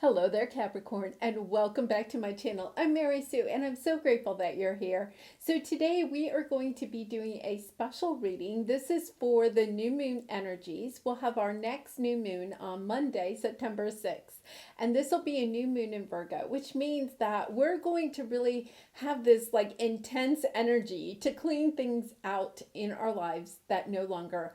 Hello there, Capricorn, and welcome back to my channel. I'm Mary Sue, and I'm so grateful that you're here. So today we are going to be doing a special reading. This is for the new moon energies. We'll have our next new moon on Monday, September 6th, and this will be a new moon in Virgo, which means that we're going to really have this like intense energy to clean things out in our lives that no longer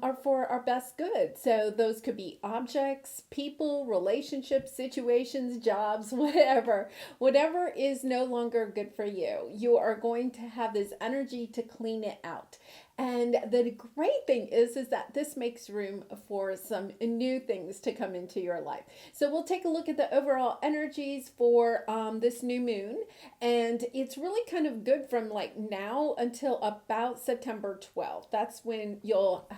are for our best good. So those could be objects, people, relationships, situations, jobs, whatever. Whatever is no longer good for you, you are going to have this energy to clean it out. And the great thing is that this makes room for some new things to come into your life. So we'll take a look at the overall energies for this new moon. And it's really kind of good from like now until about September 12th. That's when you'll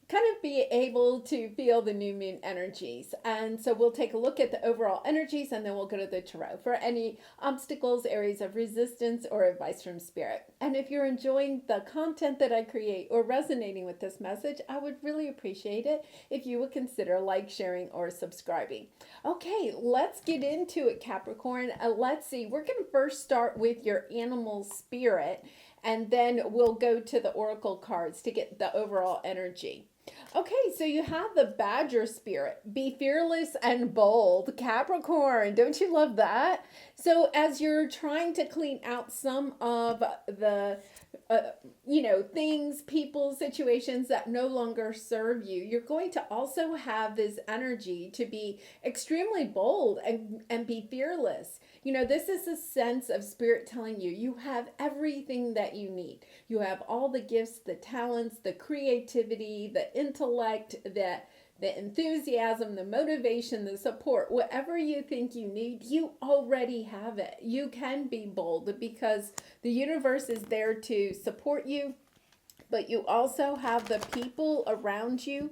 kind of be able to feel the new moon energies. And so we'll take a look at the overall energies and then we'll go to the tarot for any obstacles, areas of resistance, or advice from spirit. And if you're enjoying the content that I create or resonating with this message, I would really appreciate it if you would consider like, sharing, or subscribing. Okay, let's get into it, Capricorn. Let's see, we're going to first start with your animal spirit, and then we'll go to the oracle cards to get the overall energy. Okay, so you have the badger spirit. Be fearless and bold. Capricorn, don't you love that? So as you're trying to clean out some of the things, people, situations that no longer serve you, you're going to also have this energy to be extremely bold and be fearless. This is a sense of spirit telling you you have everything that you need. You have all the gifts, the talents, the creativity, the intellect, the enthusiasm, the motivation, the support, whatever you think you need, you already have it. You can be bold because the universe is there to support you. But you also have the people around you.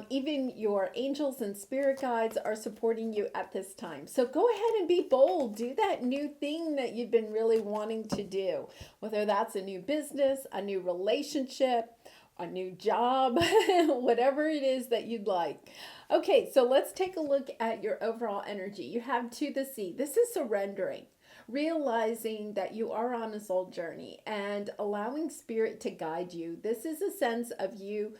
Even your angels and spirit guides are supporting you at this time. So go ahead and be bold. Do that new thing that you've been really wanting to do, whether that's a new business, a new relationship, a new job, whatever it is that you'd like. Okay, so let's take a look at your overall energy. You have to the sea. This is surrendering, realizing that you are on a soul journey and allowing spirit to guide you. This is a sense of you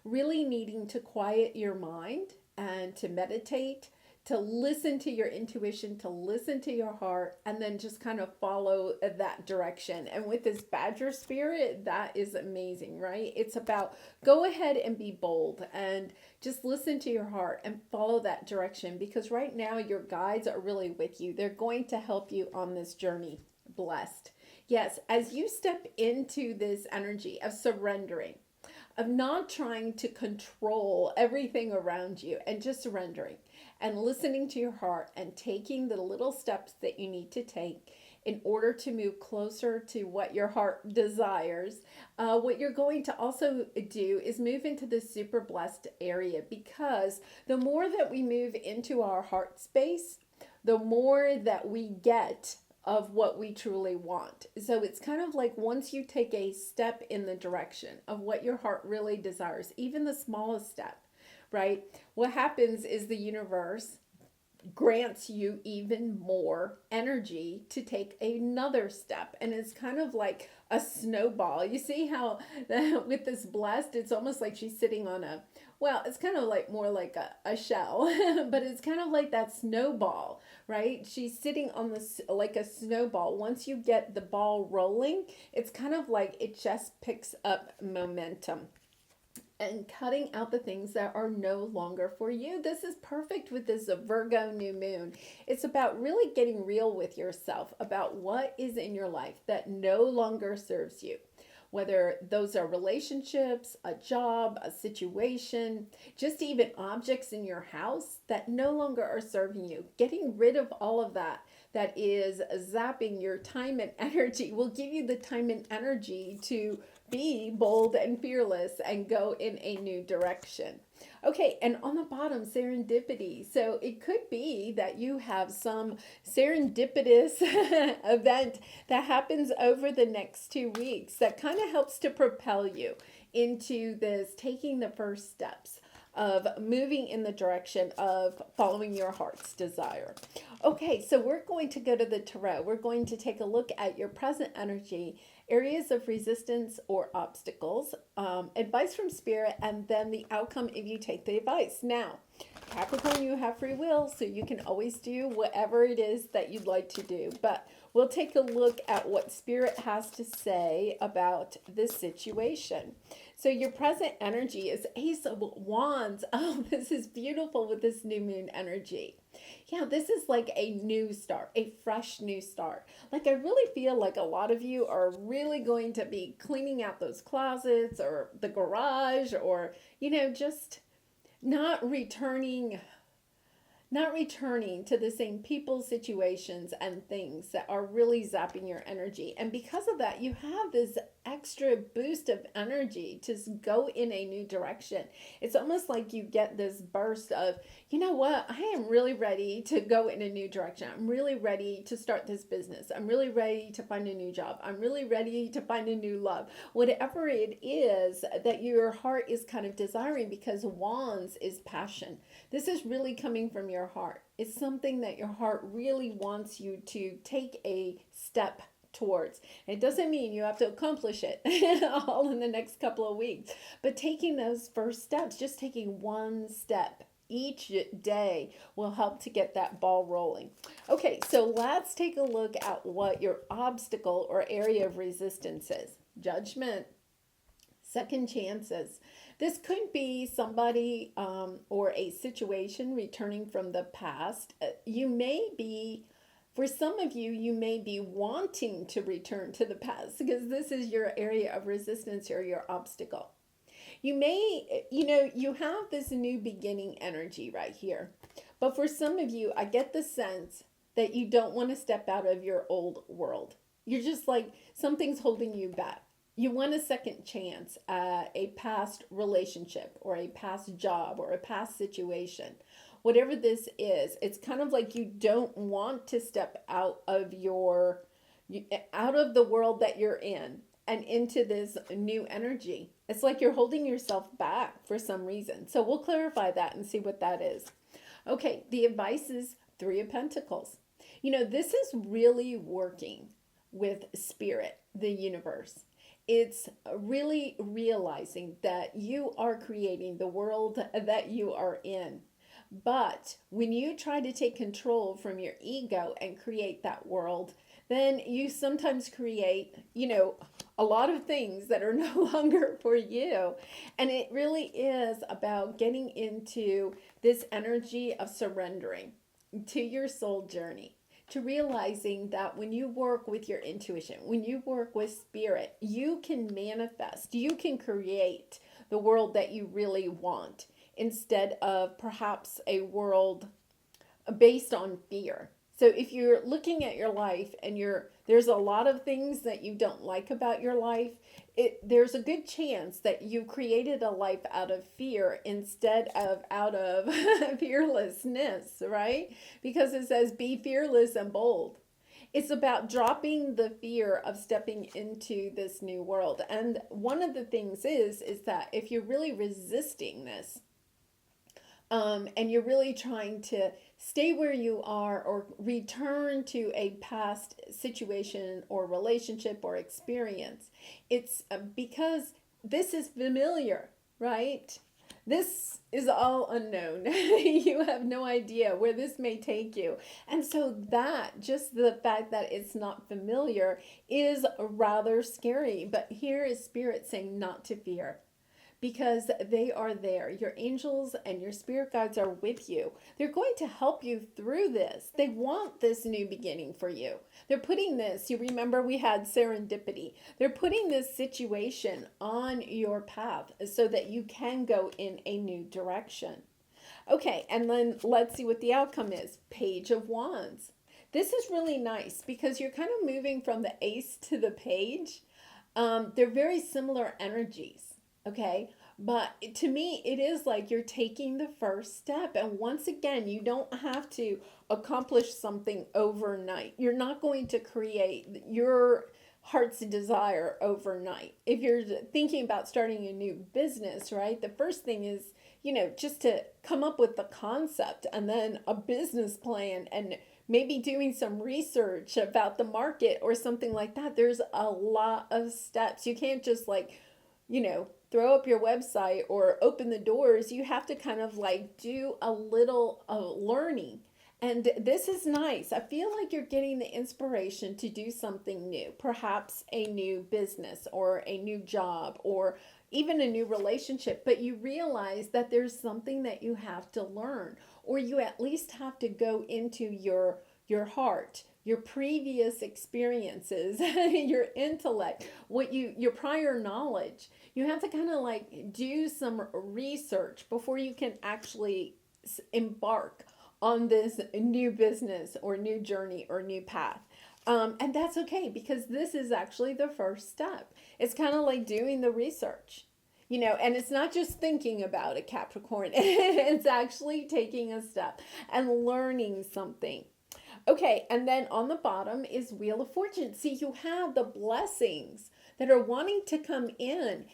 really needing to quiet your mind and to meditate, to listen to your intuition, to listen to your heart, and then just kind of follow that direction. And with this badger spirit, that is amazing, right? It's about go ahead and be bold and just listen to your heart and follow that direction, because right now your guides are really with you. They're going to help you on this journey. Blessed. Yes, as you step into this energy of surrendering, of not trying to control everything around you and just surrendering and listening to your heart and taking the little steps that you need to take in order to move closer to what your heart desires. What you're going to also do is move into the super blessed area, because the more that we move into our heart space, the more that we get of what we truly want. So it's kind of like once you take a step in the direction of what your heart really desires, even the smallest step, right? What happens is the universe grants you even more energy to take another step. And it's kind of like a snowball. You see how with this blessed, it's almost like she's sitting on it's kind of like more like a shell, but it's kind of like that snowball, right? She's sitting on this like a snowball. Once you get the ball rolling, it's kind of like it just picks up momentum and cutting out the things that are no longer for you. This is perfect with this Virgo new moon. It's about really getting real with yourself about what is in your life that no longer serves you. Whether those are relationships, a job, a situation, just even objects in your house that no longer are serving you. Getting rid of all of that is zapping your time and energy will give you the time and energy to be bold and fearless and go in a new direction. Okay, and on the bottom, serendipity. So it could be that you have some serendipitous event that happens over the next 2 weeks that kind of helps to propel you into this, taking the first steps. of moving in the direction of following your heart's desire. Okay, so we're going to go to the tarot. We're going to take a look at your present energy, areas of resistance or obstacles, advice from spirit, and then the outcome if you take the advice. Now, Capricorn, you have free will, so you can always do whatever it is that you'd like to do. But we'll take a look at what spirit has to say about this situation. So your present energy is Ace of Wands. Oh, this is beautiful with this new moon energy. Yeah, this is like a new start, a fresh new start. Like I really feel like a lot of you are really going to be cleaning out those closets or the garage, or, just not returning to the same people, situations, and things that are really zapping your energy. And because of that, you have this extra boost of energy to go in a new direction. It's almost like you get this burst of, you know what, I am really ready to go in a new direction. I'm really ready to start this business. I'm really ready to find a new job. I'm really ready to find a new love. Whatever it is that your heart is kind of desiring, because Wands is passion. This is really coming from your heart. It's something that your heart really wants you to take a step towards. It doesn't mean you have to accomplish it all in the next couple of weeks, but taking those first steps, just taking one step each day will help to get that ball rolling. Okay, so let's take a look at what your obstacle or area of resistance is. Judgment, second chances. This could be somebody or a situation returning from the past. For some of you, you may be wanting to return to the past because this is your area of resistance or your obstacle. You may, you have this new beginning energy right here. But for some of you, I get the sense that you don't want to step out of your old world. You're just like, something's holding you back. You want a second chance at a past relationship or a past job or a past situation. Whatever this is, it's kind of like you don't want to step out of the world that you're in and into this new energy. It's like you're holding yourself back for some reason. So we'll clarify that and see what that is. Okay, the advice is Three of Pentacles. This is really working with spirit, the universe. It's really realizing that you are creating the world that you are in. But when you try to take control from your ego and create that world, then you sometimes create, a lot of things that are no longer for you. And it really is about getting into this energy of surrendering to your soul journey, to realizing that when you work with your intuition, when you work with spirit, you can manifest, you can create the world that you really want, instead of perhaps a world based on fear. So if you're looking at your life and there's a lot of things that you don't like about your life, there's a good chance that you created a life out of fear instead of out of fearlessness, right? Because it says be fearless and bold. It's about dropping the fear of stepping into this new world. And one of the things is that if you're really resisting this, and you're really trying to stay where you are or return to a past situation or relationship or experience, it's because this is familiar, right? This is all unknown. You have no idea where this may take you. And so just the fact that it's not familiar is rather scary. But here is Spirit saying not to fear, because they are there. Your angels and your spirit guides are with you. They're going to help you through this. They want this new beginning for you. They're putting this, you remember we had serendipity. They're putting this situation on your path so that you can go in a new direction. Okay, and then let's see what the outcome is. Page of Wands. This is really nice because you're kind of moving from the ace to the page. They're very similar energies. Okay, but to me, it is like you're taking the first step. And once again, you don't have to accomplish something overnight. You're not going to create your heart's desire overnight. If you're thinking about starting a new business, right, the first thing is just to come up with the concept and then a business plan and maybe doing some research about the market or something like that. There's a lot of steps. You can't just throw up your website or open the doors. You have to kind of like do a little learning. And this is nice. I feel like you're getting the inspiration to do something new, perhaps a new business or a new job or even a new relationship, but you realize that there's something that you have to learn, or you at least have to go into your heart, your previous experiences, your intellect, your prior knowledge. You have to kind of like do some research before you can actually embark on this new business or new journey or new path. And that's okay, because this is actually the first step. It's kind of like doing the research, and it's not just thinking about it, Capricorn. It's actually taking a step and learning something. Okay, and then on the bottom is Wheel of Fortune. See, you have the blessings that are wanting to come in.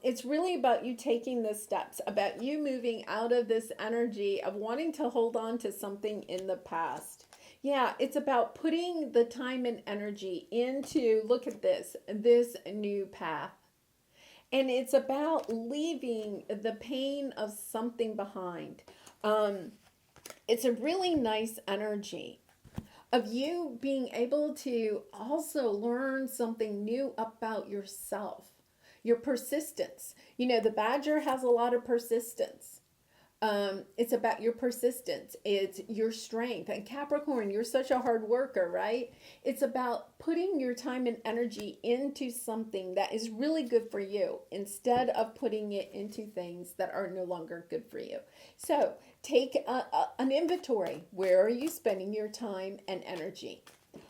It's really about you taking the steps, about you moving out of this energy of wanting to hold on to something in the past. Yeah, it's about putting the time and energy into, look at this new path. And it's about leaving the pain of something behind. It's a really nice energy of you being able to also learn something new about yourself, your persistence. The badger has a lot of persistence. It's about your persistence. It's your strength. And Capricorn, you're such a hard worker, right? It's about putting your time and energy into something that is really good for you instead of putting it into things that are no longer good for you. So take an inventory. Where are you spending your time and energy?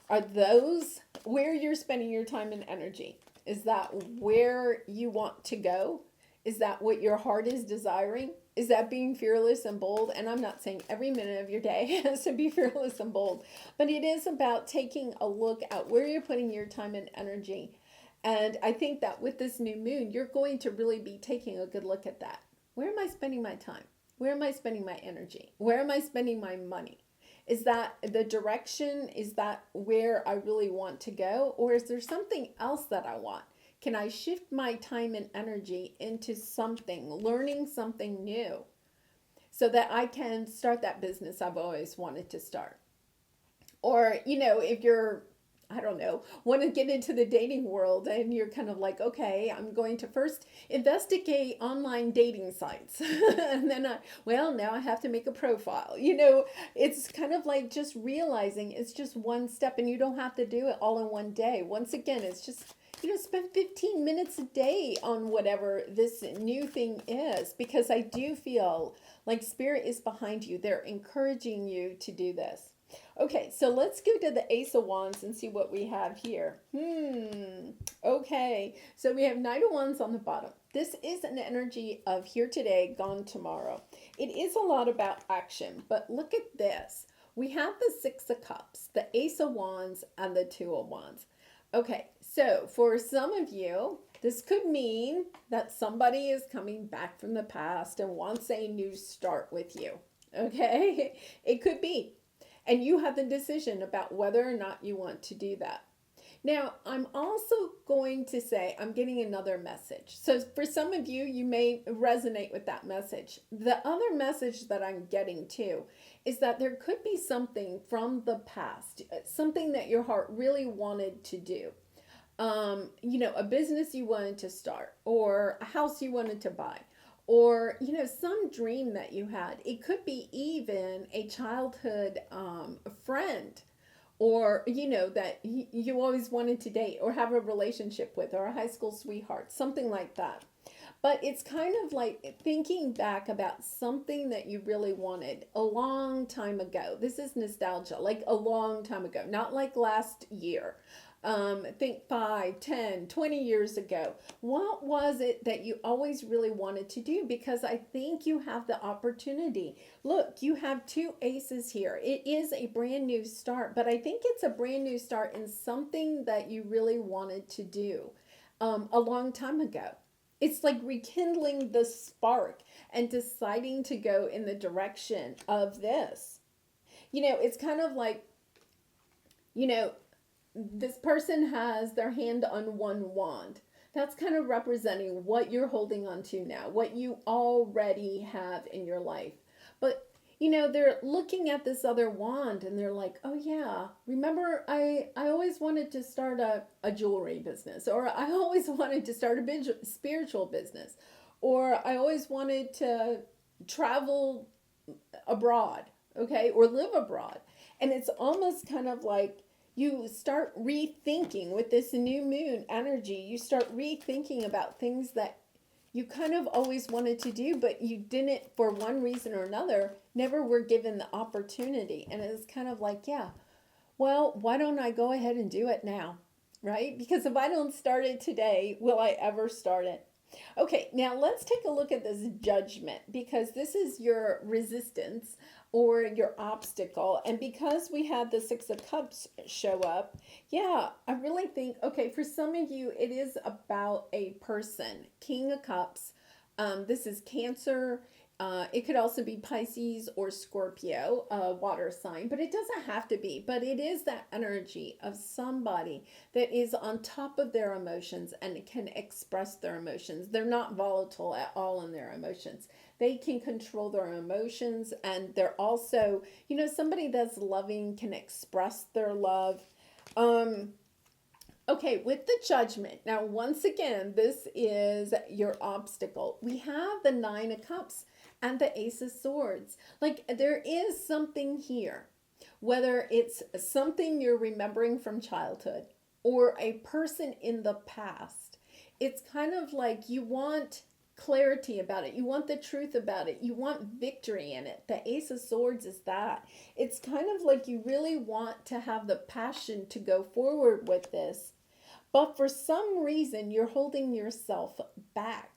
Are those where you're spending your time and energy? Is that where you want to go? Is that what your heart is desiring? Is that being fearless and bold? And I'm not saying every minute of your day has to be fearless and bold, but it is about taking a look at where you're putting your time and energy. And I think that with this new moon, you're going to really be taking a good look at that. Where am I spending my time? Where am I spending my energy? Where am I spending my money? Is that the direction? Is that where I really want to go? Or is there something else that I want? Can I shift my time and energy into something, learning something new, so that I can start that business I've always wanted to start? Or, if you're, I don't know, want to get into the dating world and you're kind of like, okay, I'm going to first investigate online dating sites. And then now I have to make a profile. It's kind of like just realizing it's just one step and you don't have to do it all in one day. Once again, it's just, spend 15 minutes a day on whatever this new thing is, because I do feel like Spirit is behind you. They're encouraging you to do this. Okay, so let's go to the Ace of Wands and see what we have here. Okay, so we have Knight of Wands on the bottom. This is an energy of here today, gone tomorrow. It is a lot about action, but look at this. We have the Six of Cups, the Ace of Wands, and the Two of Wands. Okay, so for some of you, this could mean that somebody is coming back from the past and wants a new start with you. Okay, it could be. And you have the decision about whether or not you want to do that. Now, I'm also going to say, I'm getting another message. So for some of you, you may resonate with that message. The other message that I'm getting too is that there could be something from the past, something that your heart really wanted to do. A business you wanted to start, or a house you wanted to buy, or, some dream that you had. It could be even a childhood friend, or, that you always wanted to date or have a relationship with, or a high school sweetheart, something like that. But it's kind of like thinking back about something that you really wanted a long time ago. This is nostalgia, like a long time ago, not like last year. Think 5, 10, 20 years ago. What was it that you always really wanted to do? Because I think you have the opportunity. Look, you have two aces here. It is a brand new start, but I think it's a brand new start in something that you really wanted to do a long time ago. It's like rekindling the spark and deciding to go in the direction of this. It's kind of like, you know, this person has their hand on one wand. That's kind of representing what you're holding on to now, what you already have in your life. But they're looking at this other wand and they're like, oh yeah, remember I always wanted to start a jewelry business, or I always wanted to start a spiritual business, or I always wanted to travel abroad, okay, or live abroad. And it's almost kind of like you start rethinking with this new moon energy. You start rethinking about things that you kind of always wanted to do, but you didn't, for one reason or another, never were given the opportunity. And it's kind of like, yeah, well, why don't I go ahead and do it now, right? Because if I don't start it today, will I ever start it? Okay, now let's take a look at this judgment, because this is your resistance or your obstacle. And because we had the Six of Cups show up, yeah, I really think, okay, for some of you, it is about a person. King of Cups. This is Cancer. It could also be Pisces or Scorpio, water sign, but it doesn't have to be. But it is that energy of somebody that is on top of their emotions and can express their emotions. They're not volatile at all in their emotions. They can control their emotions, and they're also, somebody that's loving can express their love. Okay, with the judgment. Now, once again, this is your obstacle. We have the Nine of Cups and the Ace of Swords. Like, there is something here, whether it's something you're remembering from childhood or a person in the past. It's kind of like you want clarity about it. You want the truth about it. You want victory in it. The Ace of Swords is that. It's kind of like you really want to have the passion to go forward with this, but for some reason you're holding yourself back.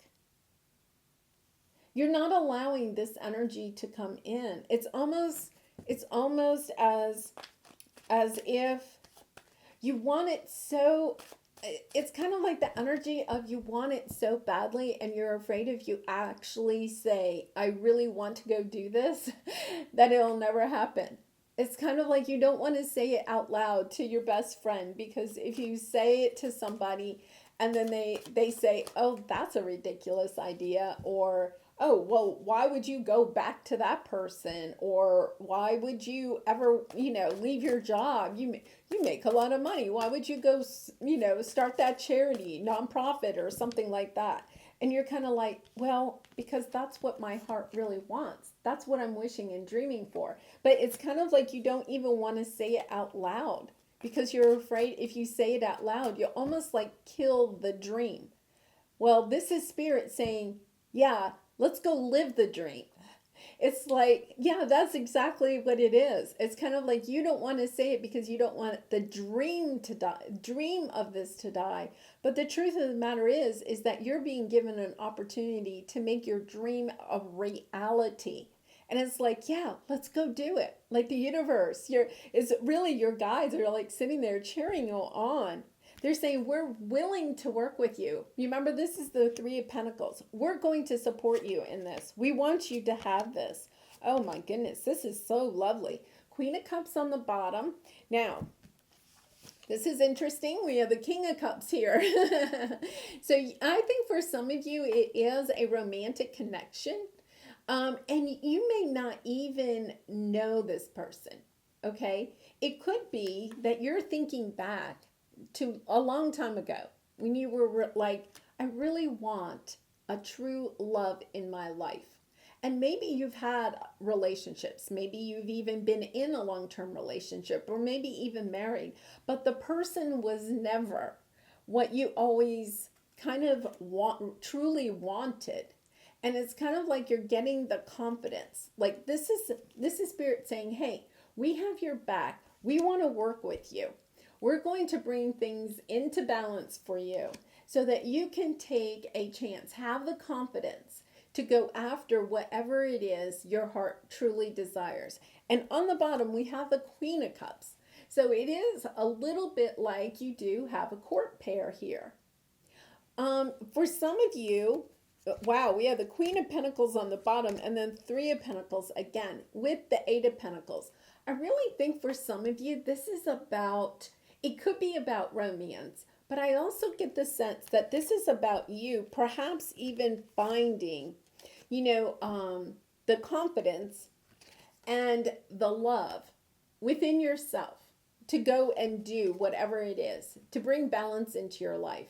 You're not allowing this energy to come in. It's almost as if you want it so. It's kind of like the energy of you want it so badly, and you're afraid if you actually say, I really want to go do this, that it'll never happen. It's kind of like you don't want to say it out loud to your best friend, because if you say it to somebody and then they say, oh, that's a ridiculous idea, or oh, well, why would you go back to that person? Or why would you ever, leave your job? You make a lot of money. Why would you go, start that charity, nonprofit or something like that? And you're kind of like, well, because that's what my heart really wants. That's what I'm wishing and dreaming for. But it's kind of like you don't even want to say it out loud, because you're afraid if you say it out loud, you'll almost like kill the dream. Well, this is spirit saying, yeah, let's go live the dream. It's like, yeah, that's exactly what it is. It's kind of like you don't want to say it because you don't want the dream to die, dream of this to die. But the truth of the matter is that you're being given an opportunity to make your dream a reality. And it's like, yeah, let's go do it. Like the universe, it's really your guides are like sitting there cheering you on. They're saying, we're willing to work with you. Remember, this is the Three of Pentacles. We're going to support you in this. We want you to have this. Oh my goodness, this is so lovely. Queen of Cups on the bottom. Now, this is interesting. We have the King of Cups here. So I think for some of you, it is a romantic connection. And you may not even know this person, okay? It could be that you're thinking back to a long time ago when you were like, I really want a true love in my life. And maybe you've had relationships. Maybe you've even been in a long-term relationship, or maybe even married. But the person was never what you always kind of truly wanted. And it's kind of like you're getting the confidence. Like this is spirit saying, hey, we have your back. We want to work with you. We're going to bring things into balance for you so that you can take a chance, have the confidence to go after whatever it is your heart truly desires. And on the bottom, we have the Queen of Cups. So it is a little bit like you do have a court pair here. For some of you, Wow, we have the Queen of Pentacles on the bottom and then Three of Pentacles again with the Eight of Pentacles. I really think for some of you, this is about, it could be about romance, but I also get the sense that this is about you, perhaps even finding, the confidence and the love within yourself to go and do whatever it is, to bring balance into your life.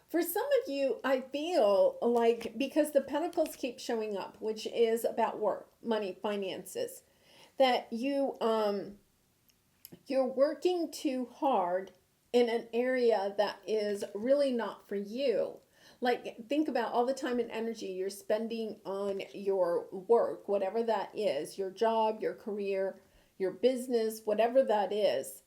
For some of you, I feel like because the pentacles keep showing up, which is about work, money, finances, that you're working too hard in an area that is really not for you. Like, think about all the time and energy you're spending on your work, whatever that is, your job, your career, your business, whatever that is.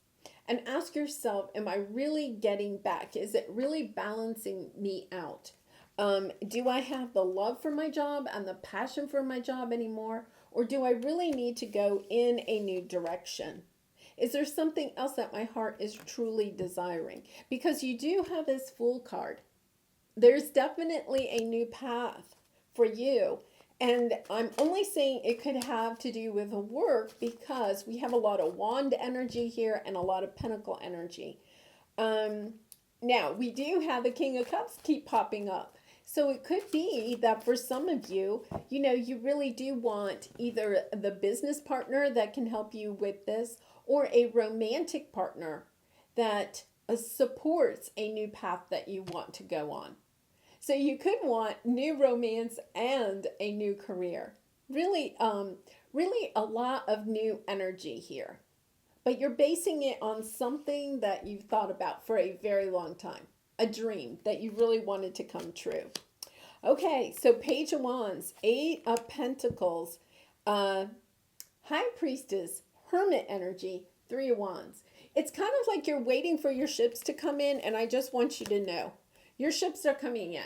And ask yourself, am I really getting back? Is it really balancing me out? Do I have the love for my job and the passion for my job anymore? Or do I really need to go in a new direction? Is there something else that my heart is truly desiring? Because you do have this Fool card. There's definitely a new path for you. And I'm only saying it could have to do with work because we have a lot of wand energy here and a lot of pentacle energy. Now, we do have the King of Cups keep popping up. So it could be that for some of you, you really do want either the business partner that can help you with this or a romantic partner that supports a new path that you want to go on. So you could want new romance and a new career. Really, really a lot of new energy here. But you're basing it on something that you've thought about for a very long time. A dream that you really wanted to come true. Okay, so Page of Wands, Eight of Pentacles, High Priestess, Hermit energy, Three of Wands. It's kind of like you're waiting for your ships to come in, and I just want you to know. Your ships are coming in.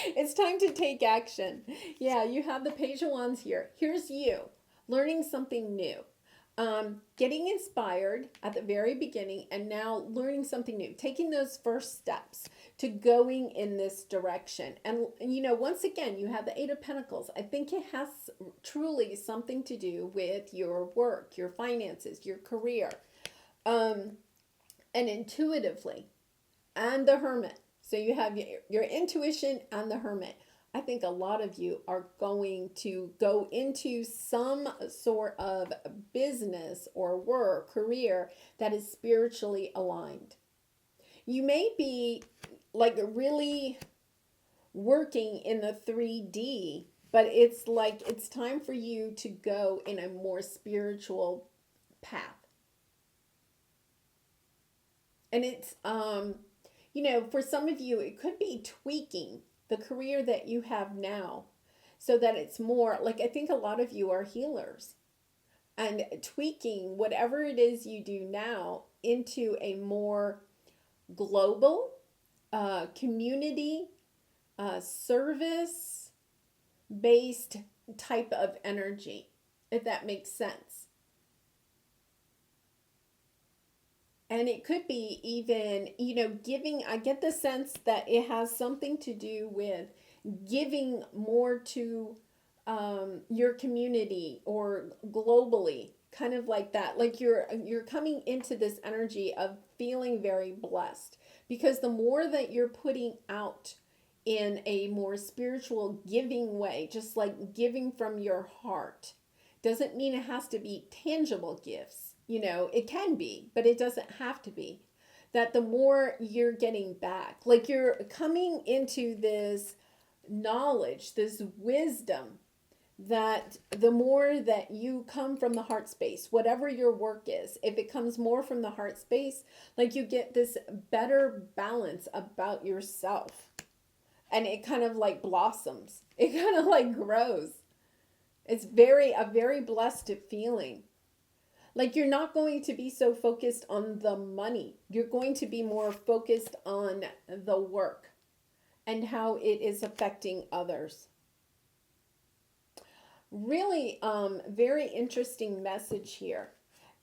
It's time to take action. Yeah, you have the Page of Wands here. Here's you, learning something new. Getting inspired at the very beginning and now learning something new. Taking those first steps to going in this direction. And, once again, you have the Eight of Pentacles. I think it has truly something to do with your work, your finances, your career. And intuitively. And the Hermit. So you have your intuition and the Hermit. I think a lot of you are going to go into some sort of business or work, career that is spiritually aligned. You may be like really working in the 3D, but it's like it's time for you to go in a more spiritual path. And it's, for some of you, it could be tweaking the career that you have now so that it's more, like I think a lot of you are healers. And tweaking whatever it is you do now into a more global, community, service-based type of energy, if that makes sense. And it could be even, giving, I get the sense that it has something to do with giving more to your community or globally, kind of like that. Like you're coming into this energy of feeling very blessed because the more that you're putting out in a more spiritual giving way, just like giving from your heart, doesn't mean it has to be tangible gifts. It can be, but it doesn't have to be. That the more you're getting back, like you're coming into this knowledge, this wisdom, that the more that you come from the heart space, whatever your work is, if it comes more from the heart space, like you get this better balance about yourself. And it kind of like blossoms. It kind of like grows. It's a very blessed feeling. Like you're not going to be so focused on the money. You're going to be more focused on the work and how it is affecting others. Really very interesting message here.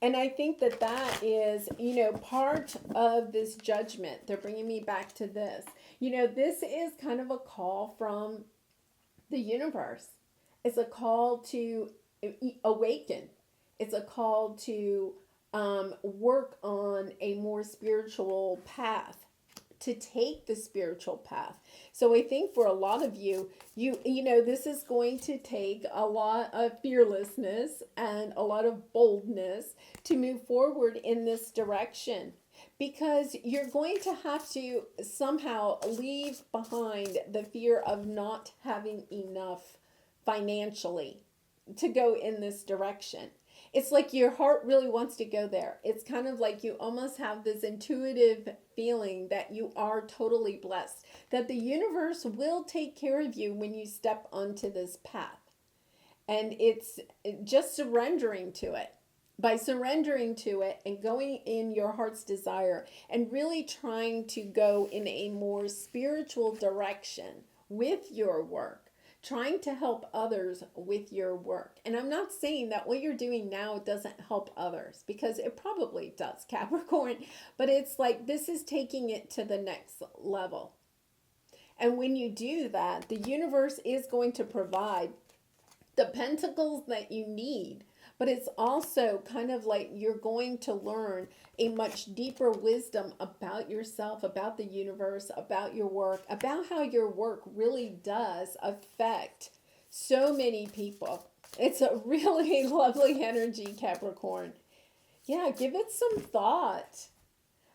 And I think that is, part of this judgment. They're bringing me back to this. This is kind of a call from the universe. It's a call to awaken. It's a call to work on a more spiritual path, to take the spiritual path. So I think for a lot of you, this is going to take a lot of fearlessness and a lot of boldness to move forward in this direction, because you're going to have to somehow leave behind the fear of not having enough financially to go in this direction. It's like your heart really wants to go there. It's kind of like you almost have this intuitive feeling that you are totally blessed, that the universe will take care of you when you step onto this path. And it's just surrendering to it. By surrendering to it and going in your heart's desire and really trying to go in a more spiritual direction with your work, trying to help others with your work. And I'm not saying that what you're doing now doesn't help others, because it probably does, Capricorn, but it's like this is taking it to the next level. And when you do that, the universe is going to provide the pentacles that you need, but it's also kind of like you're going to learn a much deeper wisdom about yourself, about the universe, about your work, about how your work really does affect so many people. It's a really lovely energy, Capricorn. Yeah, give it some thought.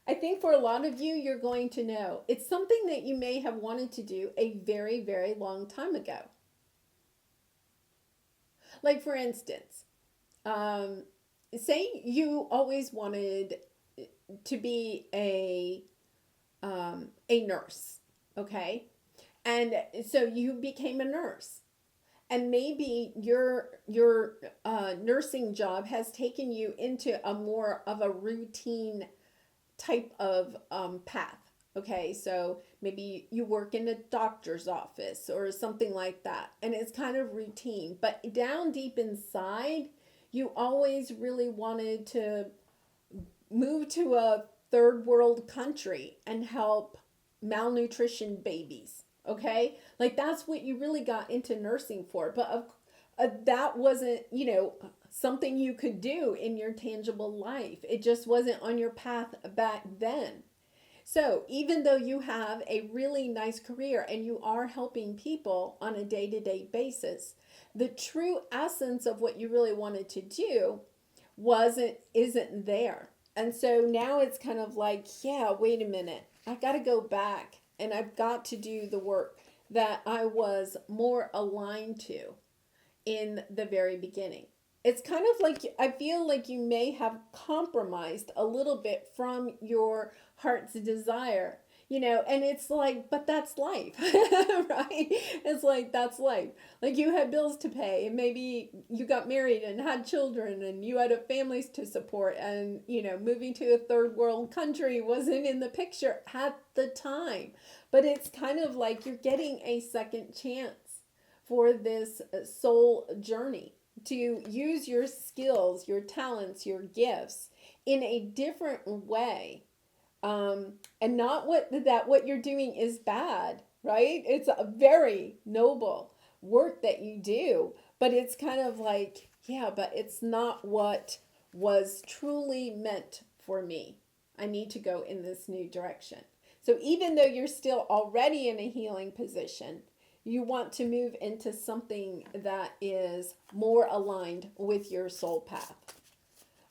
I think for a lot of you, you're going to know it's something that you may have wanted to do a very, very long time ago. Like, for instance, say you always wanted to be a nurse, okay? And so you became a nurse. And maybe your nursing job has taken you into a more of a routine type of path. Okay, so maybe you work in a doctor's office or something like that, and it's kind of routine. But down deep inside, you always really wanted to move to a third world country and help malnutrition babies. Okay, like that's what you really got into nursing for. But that wasn't, something you could do in your tangible life. It just wasn't on your path back then. So even though you have a really nice career and you are helping people on a day-to-day basis, the true essence of what you really wanted to do isn't there. And so now it's kind of like, yeah, wait a minute. I got to go back and I've got to do the work that I was more aligned to in the very beginning. It's kind of like, I feel like you may have compromised a little bit from your heart's desire, and it's like, but that's life, right? It's like, that's life. Like, you had bills to pay, and maybe you got married and had children, and you had families to support, and, moving to a third world country wasn't in the picture at the time. But it's kind of like you're getting a second chance for this soul journey, to use your skills, your talents, your gifts in a different way. And not what you're doing is bad, right? It's a very noble work that you do, but it's kind of like, yeah, but it's not what was truly meant for me. I need to go in this new direction. So even though you're still already in a healing position, you want to move into something that is more aligned with your soul path.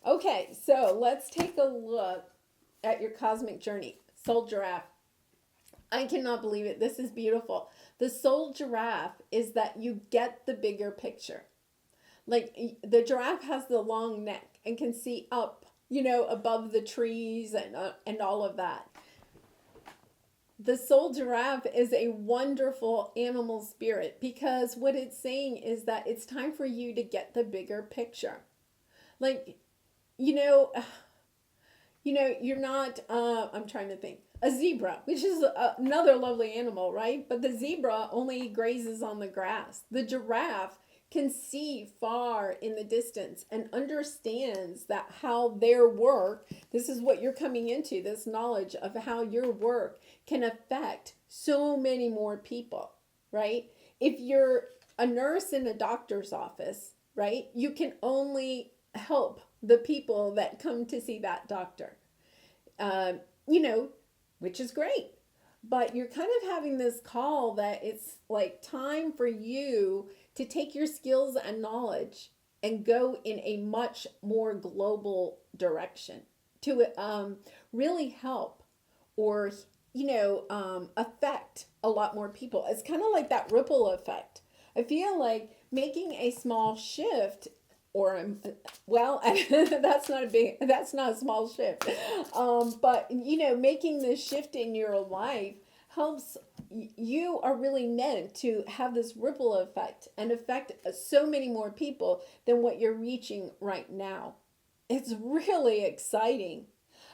Okay, so let's take a look at your cosmic journey. Soul Giraffe. I cannot believe it. This is beautiful. The Soul Giraffe is that you get the bigger picture. Like, the giraffe has the long neck and can see up, above the trees and all of that. The Soul Giraffe is a wonderful animal spirit, because what it's saying is that it's time for you to get the bigger picture. Like, you're not, I'm trying to think, a zebra, which is another lovely animal, right? But the zebra only grazes on the grass. The giraffe can see far in the distance and understands that how their work, this is what you're coming into, this knowledge of how your work can affect so many more people, right? If you're a nurse in a doctor's office, right, you can only help the people that come to see that doctor, um, you know, which is great. But you're kind of having this call that it's like time for you to take your skills and knowledge and go in a much more global direction to really help or affect a lot more people. It's kind of like that ripple effect. I feel like making a small shift or well, that's not a small shift, but making this shift in your life helps. You are really meant to have this ripple effect and affect so many more people than what you're reaching right now. It's really exciting.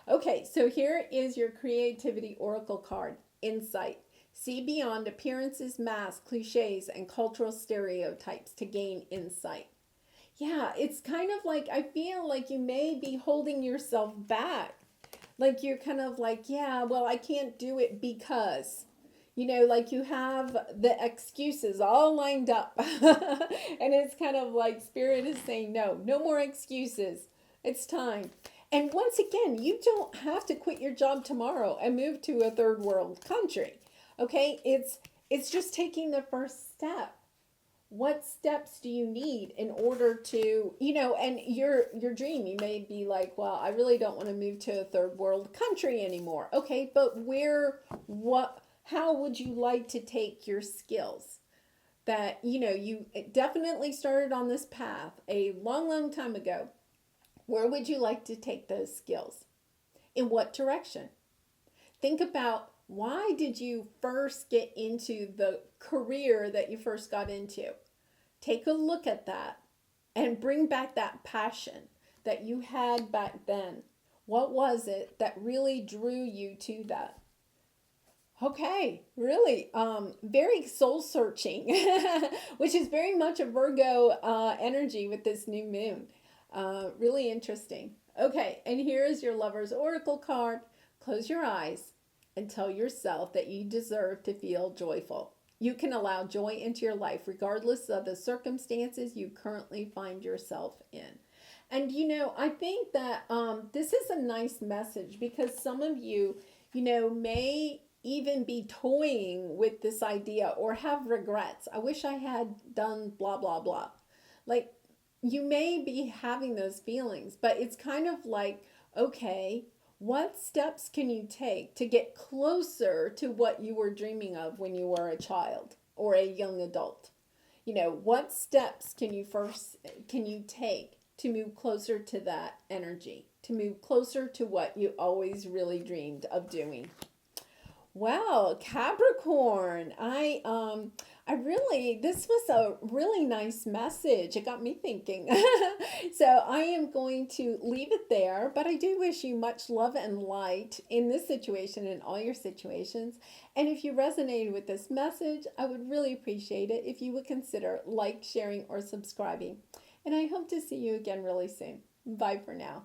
Okay, so here is your creativity oracle card, Insight. See beyond appearances, masks, cliches, and cultural stereotypes to gain insight. Yeah, it's kind of like I feel like you may be holding yourself back. Like you're kind of like, yeah, well, I can't do it because, like you have the excuses all lined up. And it's kind of like Spirit is saying, no, no more excuses. It's time. And once again, you don't have to quit your job tomorrow and move to a third world country. Okay? It's just taking the first step. What steps do you need in order to, and your dream, you may be like, well, I really don't want to move to a third world country anymore. Okay, but how would you like to take your skills that, you definitely started on this path a long, long time ago. Where would you like to take those skills? In what direction? Think about, why did you first get into the career that you first got into? Take a look at that and bring back that passion that you had back then. What was it that really drew you to that? Okay, really, very soul searching, which is very much a Virgo energy with this new moon. Really interesting. Okay, and here is your Lover's Oracle card. Close your eyes and tell yourself that you deserve to feel joyful. You can allow joy into your life regardless of the circumstances you currently find yourself in. And I think that this is a nice message because some of you, may even be toying with this idea or have regrets. I wish I had done blah, blah, blah. Like, you may be having those feelings, but it's kind of like, okay, what steps can you take to get closer to what you were dreaming of when you were a child or a young adult? What steps can you take to move closer to that energy, to move closer to what you always really dreamed of doing? Well, Capricorn, this was a really nice message. It got me thinking. So I am going to leave it there, but I do wish you much love and light in this situation and all your situations. And if you resonated with this message, I would really appreciate it if you would consider sharing, or subscribing. And I hope to see you again really soon. Bye for now.